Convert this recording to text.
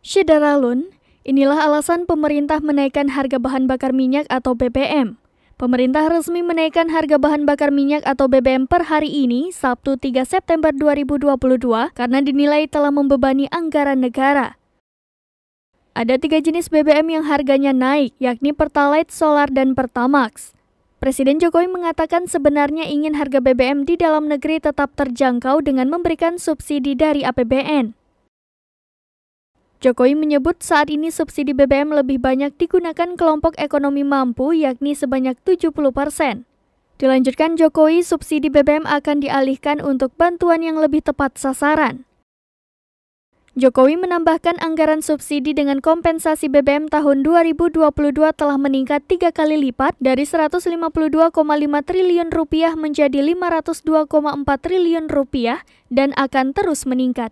Syedaralun, inilah alasan pemerintah menaikkan harga bahan bakar minyak atau BBM. Pemerintah resmi menaikkan harga bahan bakar minyak atau BBM per hari ini, Sabtu 3 September 2022, karena dinilai telah membebani anggaran negara. Ada 3 jenis BBM yang harganya naik, yakni Pertalite, Solar, dan Pertamax. Presiden Jokowi mengatakan sebenarnya ingin harga BBM di dalam negeri tetap terjangkau dengan memberikan subsidi dari APBN. Jokowi menyebut saat ini subsidi BBM lebih banyak digunakan kelompok ekonomi mampu, yakni sebanyak 70%. Dilanjutkan Jokowi, subsidi BBM akan dialihkan untuk bantuan yang lebih tepat sasaran. Jokowi menambahkan anggaran subsidi dengan kompensasi BBM tahun 2022 telah meningkat 3 kali lipat dari Rp152,5 triliun menjadi Rp502,4 triliun dan akan terus meningkat.